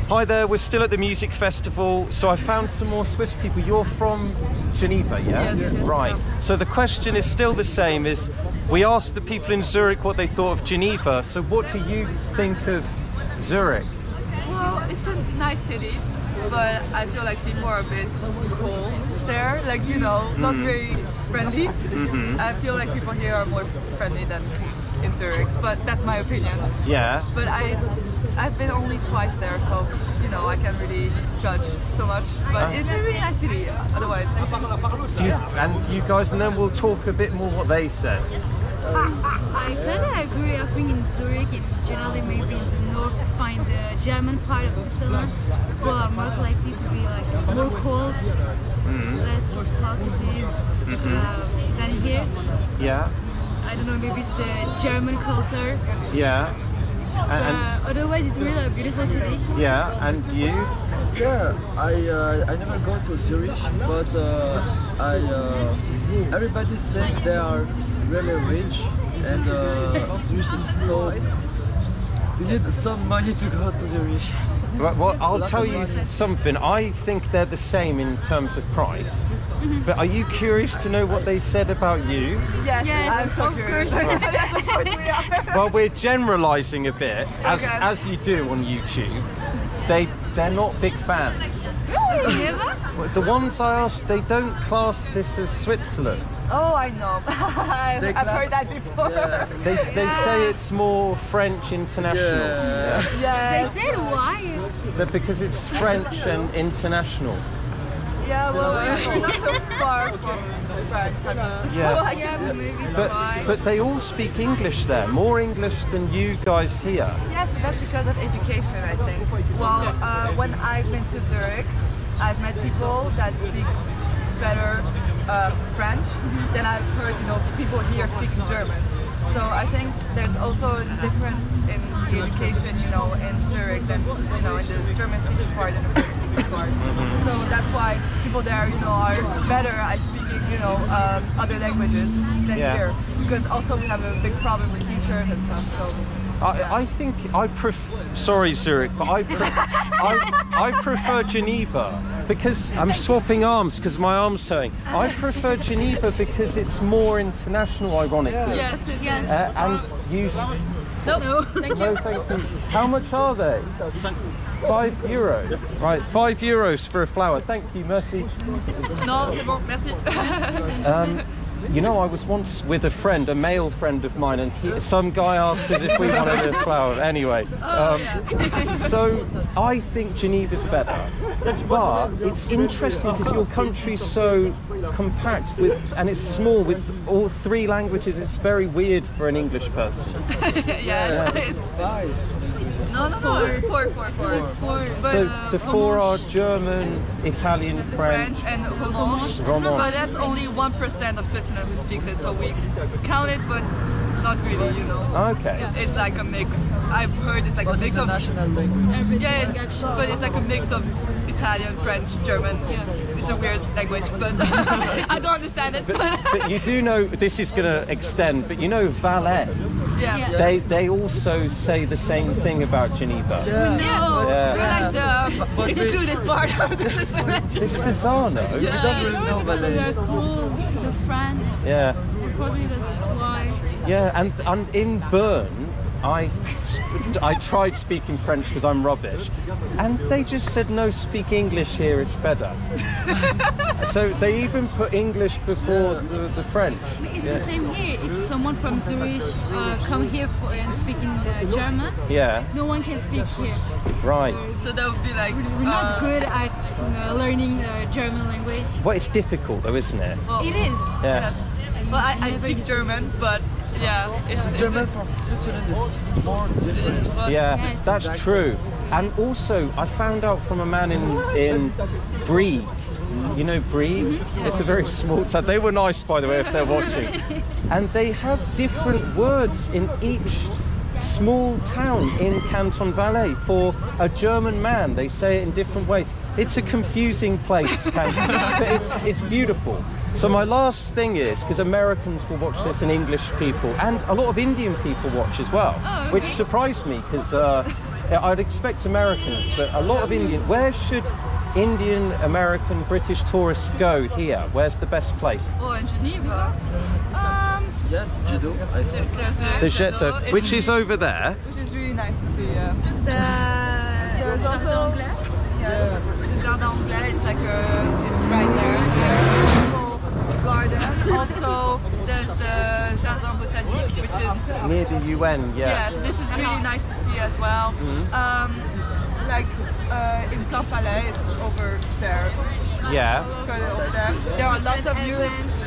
Hi there, we're still at the music festival, so I found some more Swiss people. You're from Geneva, yeah? Yes. Right. So the question is still the same, is we asked the people in Zurich what they thought of Geneva, so what do you think of Zurich? Well, it's a nice city, but I feel like people are a bit cold there, like, you know, not very friendly. I feel like people here are more friendly than in Zurich, but that's my opinion. Yeah. But I've been only twice there, so, you know, I can't really judge so much. But it's a really nice city, otherwise. And you guys, and then we'll talk a bit more what they said. I kind of agree. I think in Zurich, and generally maybe in the north, find the German part of Switzerland, people are more likely to be like more cold, less positive than here. Yeah. I don't know, maybe it's the German culture. Yeah. And otherwise, it's really a beautiful city. yeah, and you? Yeah, I never go to Zurich, but everybody says they are really rich, and so you need some money to go to Zurich. Well, I'll tell you something. I think they're the same in terms of price. But are you curious to know what they said about you? Yes, I'm so of curious. course. Yes, of course we are. Well, we're generalising a bit, as you do on YouTube. They're not big fans. Geneva? The ones I asked, they don't class this as Switzerland. Oh, I know. I've heard that before. Yeah. They say it's more French international. Yeah. Yes. They said why? Because it's French and international. Yeah, well, we're not so far from France. So Yeah. I Yeah, can... but maybe it's why. But they all speak English there, more English than you guys here. Yes, but that's because of education, I think. Well, when I've been to Zurich, I've met people that speak better French than I've heard, you know, people here speaking German. So I think there's also a difference in the education, you know, in Zurich than, you know, in the German-speaking part and the French-speaking part. So that's why people there, you know, are better at speaking, you know, other languages than here. Because also we have a big problem with teachers and stuff. So. I think I prefer. Sorry, Zurich, but I prefer Geneva because I'm swapping arms because my arm's hurting. I prefer Geneva because it's more international, ironically. Yes, yes. And you. No, thank you. No, thank you. How much are they? €5. Right, €5 for a flower. Thank you, merci. No, c'est bon, merci. You know, I was once with a friend, a male friend of mine, and some guy asked us if we wanted a flower. Anyway, so I think Geneva's better, but it's interesting because your country's so compact and it's small with all 3 languages. It's very weird for an English person. Yes. No, four. But, so the 4 are German, Italian, French, and Romanche. But that's only 1% of Switzerland who speaks it, so we count it, but not really, you know. Okay. It's like a mix. I've heard it's like a mix of national language. Yeah, but it's like a mix of Italian, French, German. It's a weird language, but I don't understand it. But you do know, this is going to extend, but you know Valais. Yeah. They also say the same thing about Geneva. We're like the excluded part of the Switzerland. It's bizarre, no? We don't really know about We are it. close to the France. Yeah. It's probably that's why. Yeah, and in Bern, I tried speaking French because I'm rubbish, and they just said no, speak English here, it's better. So they even put English before the French. It's the same here. If someone from Zurich come here and speak in German, no one can speak here. Right. So that would be like We're not good at learning German language. Well, it's difficult though, isn't it? Well, It is. Yeah. yes. Well, I speak German, but yeah, it's German from Switzerland is more different. Yeah, Yes. that's true. And also, I found out from a man in Brieg. You know Brieg? It's a very small town. They were nice, by the way, if they're watching. And they have different words in each small town in Canton Valais. For a German man, they say it in different ways. It's a confusing place, but it's beautiful. So my last thing is, because Americans will watch this and English people, and a lot of Indian people watch as well, which surprised me because I'd expect Americans, but a lot of Indian. Where should Indian, American, British tourists go here? Where's the best place? Oh, in Geneva. Yeah, Judo, I think. The Jet d'eau, which is over there. Which is really nice to see, yeah. There's also the Jardin Anglais, it's like it's right there. Beautiful garden. Also, there's the Jardin Botanique, which is Near the UN, yeah. yes, this is really nice to see as well. Like in Camp Palais, it's over there. Yeah. Over there. There are lots of museums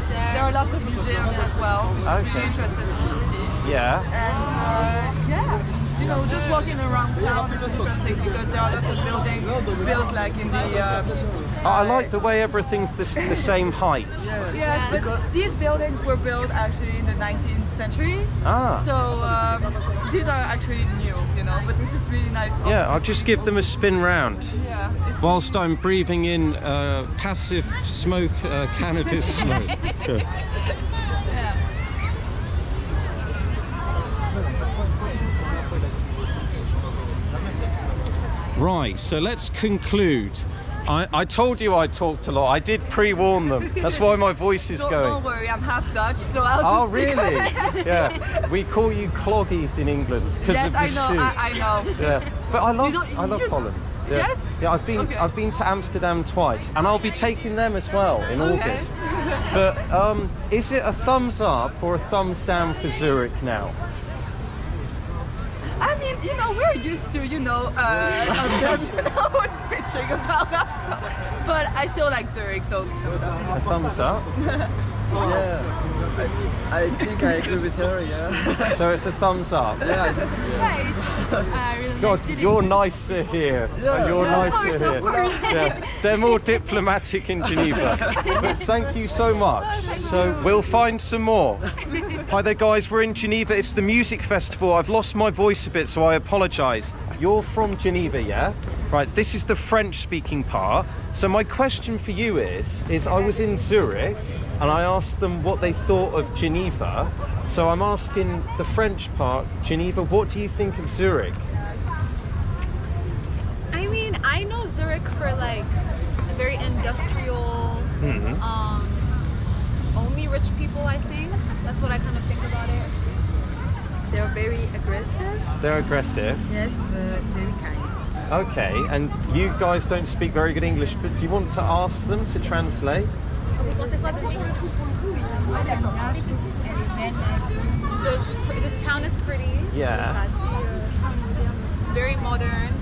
as well, which is really interesting to see. Yeah. And yeah, you know, just walking around town is interesting because there are lots of buildings built like in the. I like the way everything's the same height. Yes, but these buildings were built actually in the 19th centuries. Ah. So these are actually new, you know, but this is really nice. Yeah, I'll just give them a spin round. Yeah. Whilst I'm breathing in passive smoke, cannabis smoke. Yeah. Right, so let's conclude. I told you I talked a lot. I did pre-warn them. That's why my voice is going. Don't worry, I'm half Dutch, so I'll just speak. Really? Yeah. We call you cloggies in England because yes, of the I know. shoes. I know. Yeah. But I love Holland. Yeah. Yes? Yeah, I've been to Amsterdam twice, and I'll be taking them as well in August. But is it a thumbs up or a thumbs down for Zurich now? I mean, you know, we're used to, you know, bitching about us. But I still like Zurich, so A thumbs up? Yeah, I think I agree with her, yeah. So it's a thumbs up? Yeah, I think, yeah. Really God, nice you're nicer here. Yeah. And you're nicer of here. course. Yeah. They're more diplomatic in Geneva. But thank you so much. So we'll find some more. Hi there guys, we're in Geneva. It's the music festival. I've lost my voice a bit, so I apologise. You're from Geneva, yeah? Right, this is the French-speaking part. So my question for you is I was in Zurich and I asked them what they thought of Geneva. So I'm asking the French part, Geneva, what do you think of Zurich? I mean, I know Zurich for like a very industrial, only rich people, I think. That's what I kind of think about it. They're very aggressive. They're aggressive. Yes, but very kind. Okay, and you guys don't speak very good English, but do you want to ask them to translate? This town is pretty. Yeah. Very modern.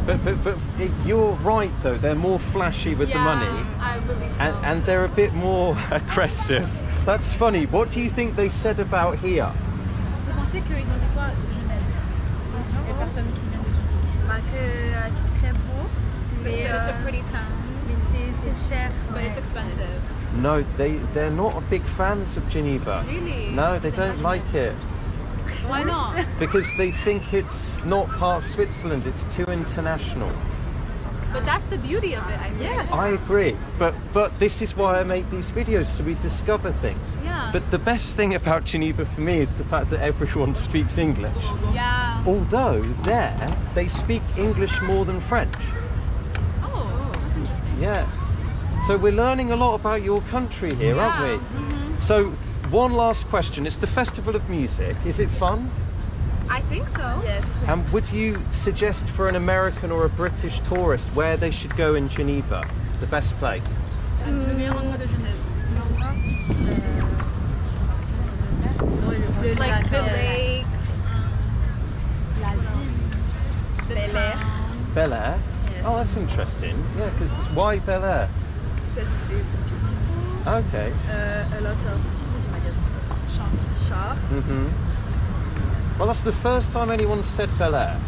But you're right though, they're more flashy with the money. I believe so. And they're a bit more aggressive. That's funny. What do you think they said about here? Vous pensez qu'ils ont dit quoi de Genève? Les personnes qui viennent de Genève. C'est très beau. Mais it's a pretty town. Mais c'est cher. But it's expensive. No, they're not big fans of Geneva. Really? No, they don't like it. Why not? Because they think it's not part of Switzerland, it's too international. But that's the beauty of it, I think. Yes. I agree, but this is why I make these videos, so we discover things. Yeah. But the best thing about Geneva for me is the fact that everyone speaks English. Yeah. Although there, they speak English more than French. Oh, that's interesting. Yeah. So we're learning a lot about your country here, aren't we? Mm-hmm. So one last question, it's the Festival of Music, is it fun? I think so. Yes. And would you suggest for an American or a British tourist where they should go in Geneva? The best place? Le meilleur endroit de Genève. Like the lake, the town. Bel Air? Yes. Oh, that's interesting. Yeah, because why Bel Air? Because it's very beautiful. Okay. A lot of shops. Well, that's the first time anyone said Bel Air.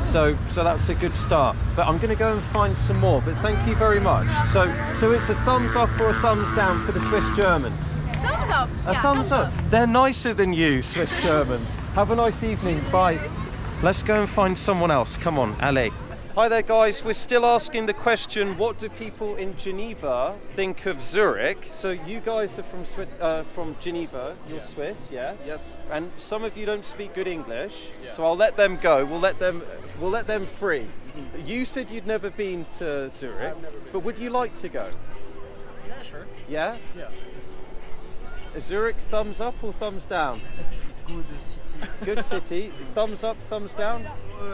So that's a good start. But I'm going to go and find some more. But thank you very much. So it's a thumbs up or a thumbs down for the Swiss Germans? Thumbs up. A thumbs up. They're nicer than you, Swiss Germans. Have a nice evening. Bye. Let's go and find someone else. Come on, allez. Hi there, guys. We're still asking the question, what do people in Geneva think of Zurich? So you guys are from Geneva, you're Swiss, yeah? Yes. And some of you don't speak good English, so I'll let them go. We'll let them free. You said you'd never been to Zurich, but would you like to go? Yeah, sure. Yeah? Yeah. Zurich, thumbs up or thumbs down? It's good city. It's a good city. Thumbs up, thumbs down?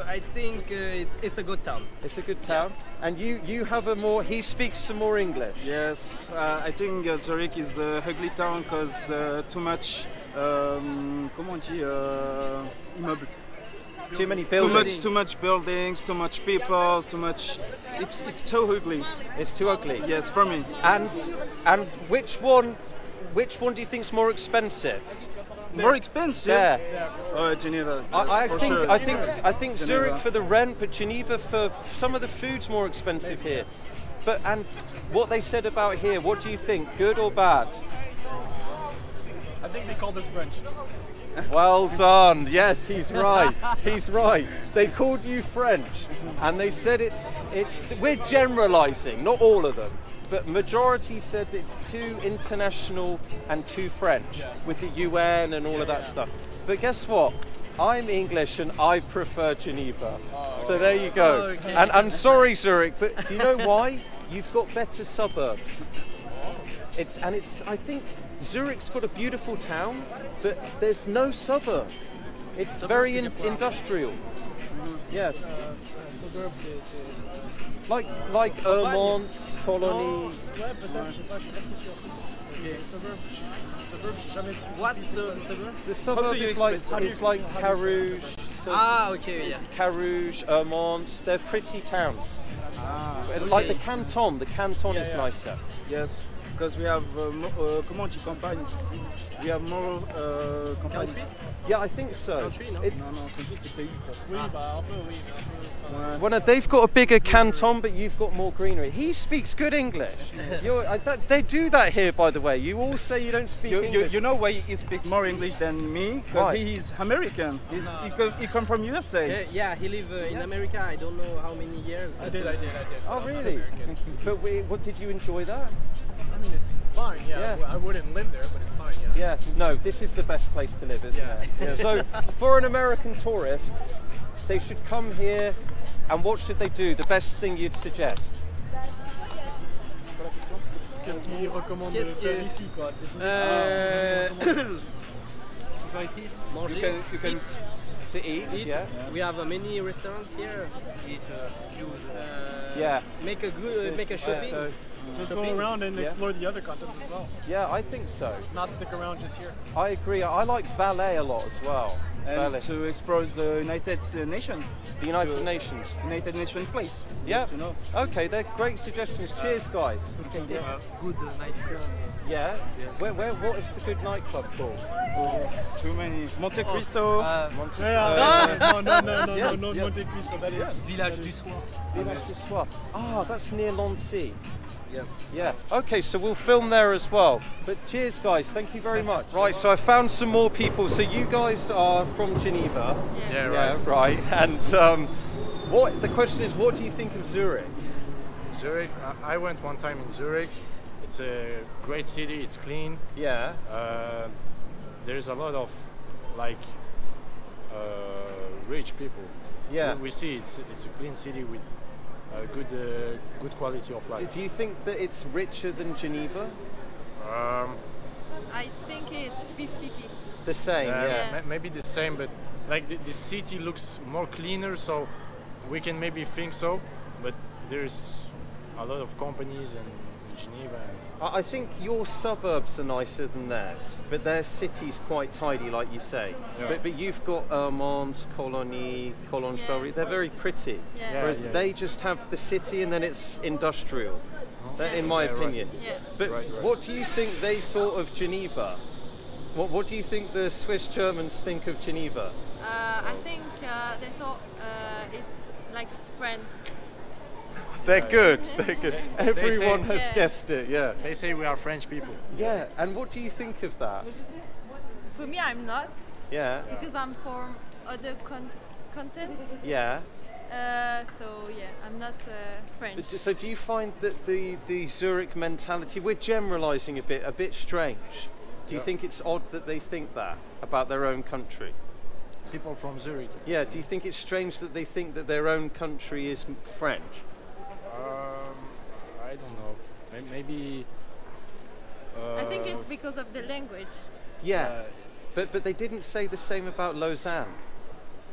I think it's a good town. It's a good town. And you have a more, he speaks some more English. Yes, I think Zurich is a ugly town because too much, comment on dit, immeubles. Too many buildings. Too much buildings, too much people, too much. It's too ugly. It's too ugly. Yes, for me. And which one do you think is more expensive? More expensive? Yeah. Geneva. I for think sure. I think Geneva. Zurich for the rent, but Geneva for some of the food's more expensive here. But and what they said about here, what do you think? Good or bad? I think they called us French. Well done. Yes, he's right. He's right. They called you French, and they said it's. We're generalising, not all of them, but majority said it's too international and too French with the UN and all of that stuff. But guess what? I'm English and I prefer Geneva. So there you go. Okay. And I'm sorry, Zurich, but do you know why? You've got better suburbs. I think Zurich's got a beautiful town, but there's no suburb. It's very industrial. Yeah. Suburbs, Like Ermont, Colony. Ouais, peut-être, je sais pas trop sûr. Okay. Suburb, j'ai jamais trop. What's suburb? The suburb is like Carouge. Okay, yeah. Carouge, Ermont. They're pretty towns. Like the canton. The canton is nicer. Yes, because we have comment on dit campagne? We have more campagne. Country? Yeah, I think so. Country, no? Non, country c'est pays. Oui, bah un peu, oui. Well, no, they've got a bigger canton, but you've got more greenery. He speaks good English. They do that here, by the way. You all say you don't speak English. You know why he speaks more English than me? Because Why? he is American. He come from USA. Yeah, he live in America. I don't know how many years. I But, did. Oh, really? But what did you enjoy that? I mean, it's fine, yeah. Yeah. I wouldn't live there, but it's fine, yeah. Yeah, no, this is the best place to live, isn't it? So, for an American tourist, they should come here, and what should they do? The best thing you'd suggest? Qu'est-ce qu'il recommande de Qu'est-ce faire que- ici, quoi? Qu'est-ce qu'il faut faire ici? Manger, You can To eat, eat. yeah? We have many restaurants here. Yeah. Make a shopping. So, Just Shopping? go around and Yeah. explore the other continents as well. yeah, I think so. Not stick around just here. I agree. I like Valais a lot as well. and Valais. to explore the United Nations. The United Nations. United Nations place. Yeah. Yes, you know. Okay, they're great suggestions. Cheers, guys. Good nightclub. Yeah. What is the good nightclub called? Too many. Monte Cristo. No, Yes, no, yes. Monte Cristo. That is Village du Soir. Village du Soir. Ah, that's near Lancy. Yes. Yeah. Okay, so we'll film there as well. But cheers, guys. Thank you very much. Right. So I found some more people. So you guys are from Geneva. Yeah, right. Yeah, right. And what the question is, what do you think of Zurich? Zurich. I went one time in Zurich. It's a great city. It's clean. Yeah. There's a lot of like rich people. Yeah. We see it's a clean city with good quality of life. Do you think that it's richer than Geneva? I think it's 50-50. The same. Yeah. Maybe the same, but like the city looks more cleaner, so we can maybe think so. But there's a lot of companies in Geneva. I think your suburbs are nicer than theirs, but their city's quite tidy, like you say. Yeah. But you've got Mons, Colony, Collonges, Yeah. Bellerie. They're very pretty. Yeah. Whereas Yeah. they just have the city and then it's industrial. That, in my Yeah, right. opinion. Yeah. But Right. what do you think they thought of Geneva? What do you think the Swiss Germans think of Geneva? I think they thought it's like France. They're good. They're good. Everyone say- has Yeah. guessed it. Yeah. They say we are French people. Yeah. And what do you think of that? For me, I'm not Yeah. because I'm from other continents. Yeah. So yeah, I'm not French. So do you find that the Zurich mentality, we're generalising a bit strange? Do you think it's odd that they think that about their own country? People from Zurich. Yeah, do you think it's strange that they think that their own country is French? I don't know. Maybe. I think it's because of the language. Yeah, but they didn't say the same about Lausanne.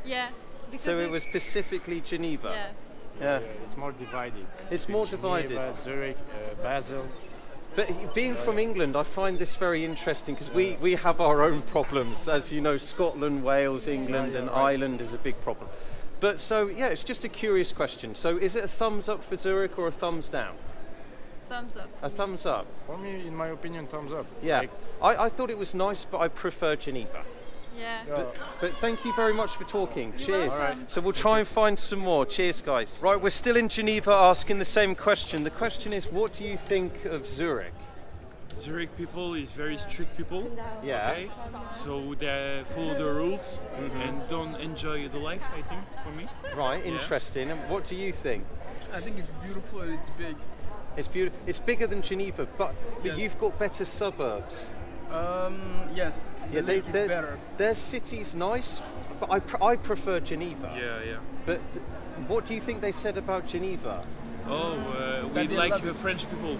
Yeah. Because So it was specifically Geneva. Yeah. Yeah. It's more divided. It's more divided. Geneva, Zurich, Basel. But being from England, I find this very interesting because we have our own problems. As you know, Scotland, Wales, England and Ireland is a big problem. But so, yeah, it's just a curious question. So is it a thumbs up for Zurich or a thumbs down? Thumbs up. A thumbs up. For me, in my opinion, thumbs up. Yeah. Like, I thought it was nice, but I prefer Geneva. Yeah. But thank you very much for talking. Cheers. welcome. So we'll try and find some more. Cheers, guys. Right, we're still in Geneva asking the same question. The question is, what do you think of Zurich? Zurich people is very strict people. Yeah. Okay. So they follow the rules and don't enjoy the life. I think for me. Right, interesting. And what do you think? I think it's beautiful and it's big. It's beautiful. It's bigger than Geneva, but Yes. you've got better suburbs. Yes. Yeah, It's better. Their city's nice, but I prefer Geneva. Yeah. But what do you think they said about Geneva? Oh, we they like love the it. French people.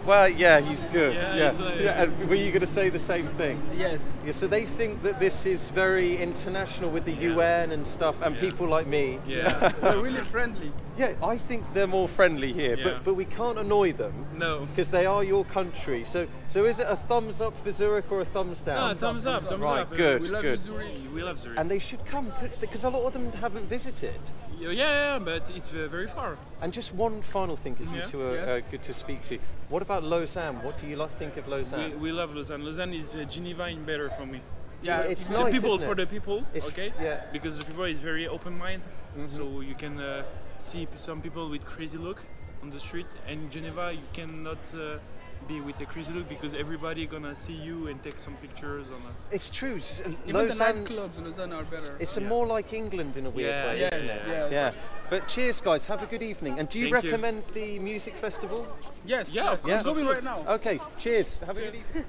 Well, yeah, he's good. Yeah, it's like- yeah. And were you going to say the same thing? Yes. Yeah. So they think that this is very international with the UN and stuff, and people like me. Yeah. They're really friendly. Yeah, I think they're more friendly here, Yeah. but we can't annoy them No. because they are your country. So is it a thumbs up for Zurich or a thumbs down? No, thumbs up. Right, up. good, We love good. you, Zurich. We love Zurich. And they should come because a lot of them haven't visited. Yeah, but it's very far. And just one final thing, because you Yeah. two are Yes. good to speak to. What about Lausanne? What do you think of Lausanne? We love Lausanne. Lausanne is Geneva in better for me. Yeah, it's The nice, people isn't it? for the people. It's- Okay. yeah. Because the people is very open mind, so you can see some people with crazy look on the street, and in Geneva you cannot be with a crazy look because everybody gonna see you and take some pictures on a... It's true. Even Lausanne, the nightclubs in Lausanne are better. it's more like England in a weird Yeah, way, yes, isn't it? yeah. But cheers, guys. Have a good evening. And do you Thank you. recommend the music festival? Yes, Yeah, yes. of I'm course, going of right course. now. Okay, cheers. Have a good evening.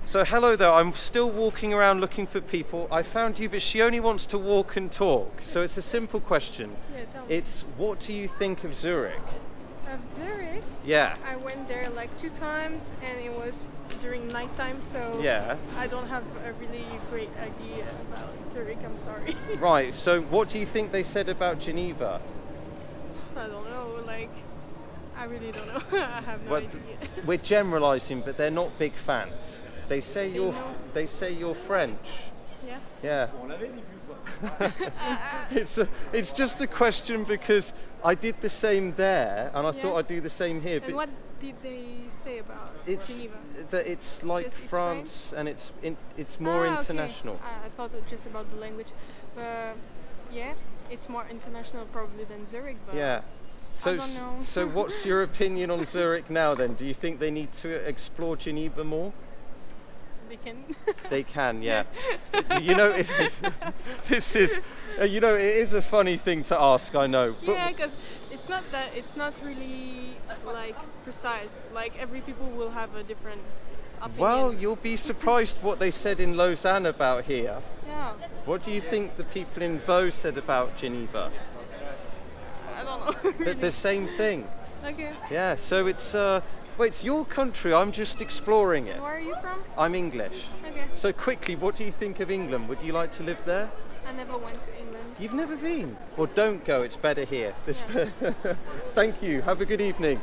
So hello there, I'm still walking around looking for people. I found you, but she only wants to walk and talk. So it's a simple question. Yeah, tell me. It's, what do you think of Zurich? Of Zurich, Yeah. I went there like 2 times and it was during nighttime, so Yeah. I don't have a really great idea about Zurich, I'm sorry. Right, so what do you think they said about Geneva? I don't know, like, I really don't know. I have no Well, idea. we're generalising, but they're not big fans. They say know. they say you're French. Yeah. Yeah. It's just a question because I did the same there, and I Yeah. thought I'd do the same here. And what did they say about it's Geneva? that it's like Just it's France, and it's more Ah, okay. international. I thought it just about the language. Yeah, it's more international probably than Zurich, but Yeah. So don't know. so what's your opinion on Zurich now then? Do you think they need to explore Geneva more? they can. They can, yeah. You know, this is, you know, it is a funny thing to ask, I know. But Yeah, because it's not really like precise. Like every people will have a different opinion. well, you'll be surprised what they said in Lausanne about here. Yeah, What do you think the people in Vaud said about Geneva? I don't know. The same thing. Okay. Yeah, so it's it's your country. I'm just exploring it. Where are you from? I'm English. Okay. So quickly, what do you think of England? Would you like to live there? I never went to England. You've never been? Well, don't go. It's better here. Thank you. Have a good evening.